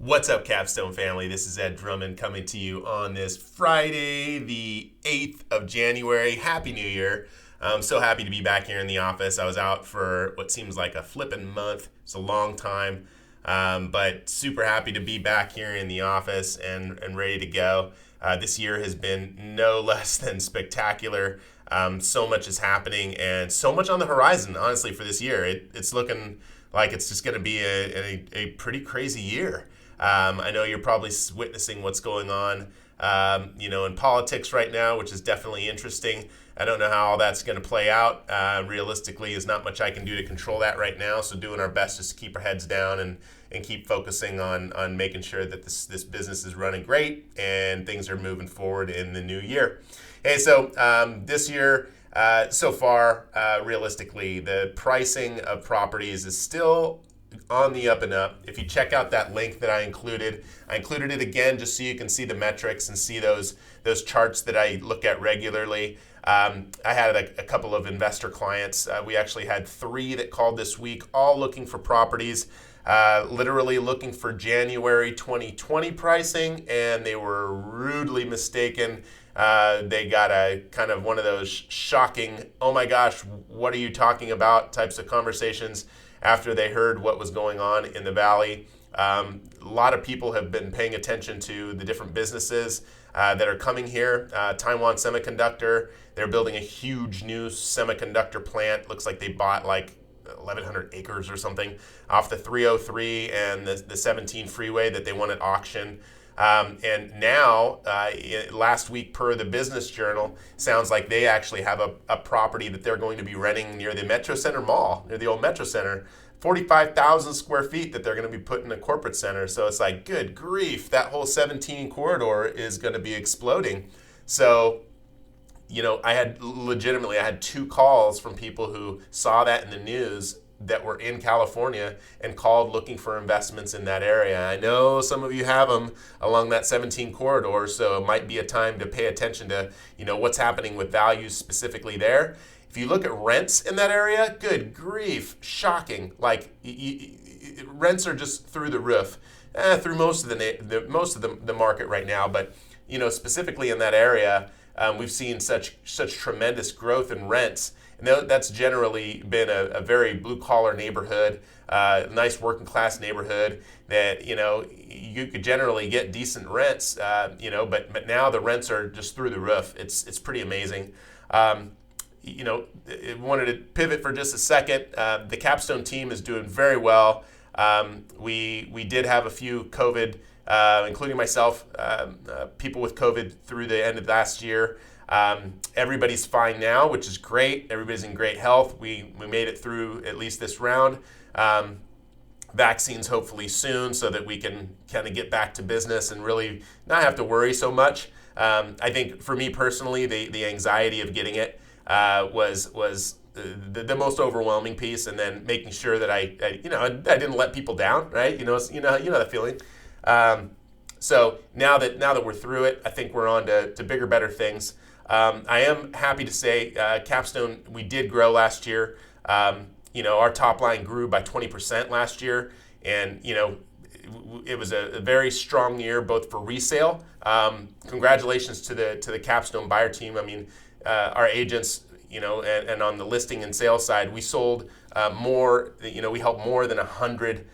What's up, Capstone family? This is Ed Drummond coming to you on this Friday, the 8th of January. Happy New Year. I'm so happy to be back here in the office. I was out for what seems like a flippin' month. It's a long time, but super happy to be back here in the office and ready to go. This year has been no less than spectacular. So much is happening and so much on the horizon, honestly, for this year. It's looking like it's just going to be a pretty crazy year. I know you're probably witnessing what's going on, in politics right now, which is definitely interesting. I don't know how all that's going to play out. Realistically, there's not much I can do to control that right now. So doing our best just to keep our heads down and keep focusing on making sure that this business is running great and things are moving forward in the new year. Hey, so this year, so far, realistically, the pricing of properties is still on the up and up. If you check out that link that I included it again just so you can see the metrics and see those charts that I look at regularly. I had a couple of investor clients. We actually had 3 that called this week, all looking for properties, literally looking for January 2020 pricing, and they were rudely mistaken. They got a kind of one of those shocking, oh my gosh, what are you talking about types of conversations after they heard what was going on in the Valley. A lot of people have been paying attention to the different businesses that are coming here. Taiwan Semiconductor, they're building a huge new semiconductor plant. Looks like they bought like 1,100 acres or something off the 303 and the 17 freeway that they won at auction. And now, last week per the Business Journal, sounds like they actually have a property that they're going to be renting near the Metro Center Mall, near the old Metro Center, 45,000 square feet that they're going to be putting in a corporate center. So it's like, good grief, that whole 17 corridor is going to be exploding. So, I had 2 calls from people who saw that in the news that were in California and called looking for investments in that area. I know some of you have them along that 17 corridor, so it might be a time to pay attention to, what's happening with values specifically there. If you look at rents in that area, good grief, shocking. Like rents are just through the roof, through most of the market right now. But specifically in that area, we've seen such tremendous growth in rents. And that's generally been a very blue-collar neighborhood, nice working-class neighborhood that, you could generally get decent rents, but now the rents are just through the roof. It's pretty amazing. I wanted to pivot for just a second. The Capstone team is doing very well. We did have a few COVID, including myself, people with COVID through the end of last year. Everybody's fine now, which is great. Everybody's in great health. We made it through at least this round. Vaccines hopefully soon so that we can kind of get back to business and really not have to worry so much. I think for me personally, the anxiety of getting it was the most overwhelming piece, and then making sure that I didn't let people down, right? You know that feeling. So now that we're through it, I think we're on to bigger, better things. I am happy to say Capstone, we did grow last year. Our top line grew by 20% last year, and it was a very strong year both for resale. Congratulations to the Capstone buyer team. I mean, our agents, and on the listing and sales side, we sold more. We helped more than 100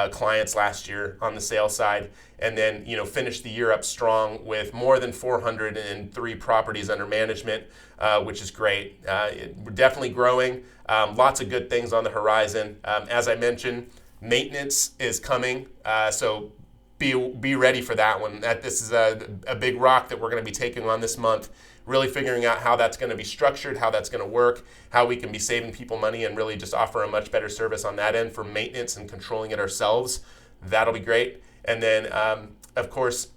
clients last year on the sales side, and then finished the year up strong with more than 403 properties under management, which is great. We're definitely growing. Lots of good things on the horizon. As I mentioned, maintenance is coming, so be ready for that one. This is a big rock that we're going to be taking on this month. Really figuring out how that's going to be structured, how that's going to work, how we can be saving people money and really just offer a much better service on that end for maintenance and controlling it ourselves. That'll be great. And then, of course,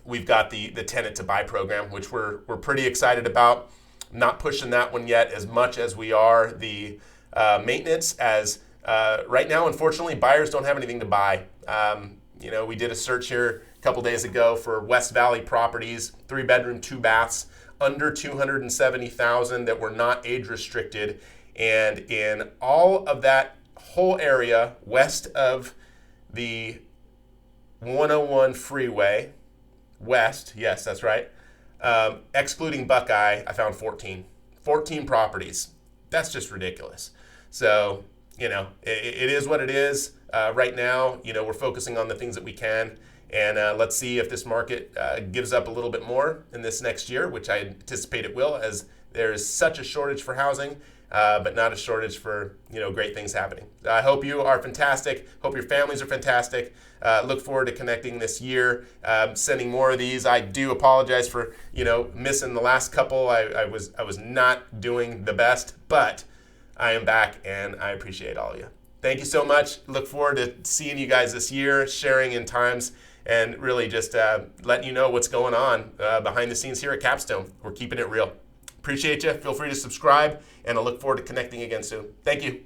we've got the tenant to buy program, which we're pretty excited about. Not pushing that one yet as much as we are the maintenance, as right now, unfortunately, buyers don't have anything to buy. We did a search here a couple days ago for West Valley properties, 3-bedroom, 2 baths, under 270,000 that were not age restricted. And in all of that whole area west of the 101 Freeway West. Yes, that's right. Excluding Buckeye, I found 14. 14 properties. That's just ridiculous. So, it is what it is. Right now, we're focusing on the things that we can. And let's see if this market gives up a little bit more in this next year, which I anticipate it will, as there is such a shortage for housing, but not a shortage for great things happening. I hope you are fantastic. Hope your families are fantastic. Look forward to connecting this year, sending more of these. I do apologize for missing the last couple. I was not doing the best, but I am back, and I appreciate all of you. Thank you so much. Look forward to seeing you guys this year, sharing in times, and really just letting you know what's going on behind the scenes here at Capstone. We're keeping it real. Appreciate you. Feel free to subscribe, and I look forward to connecting again soon. Thank you.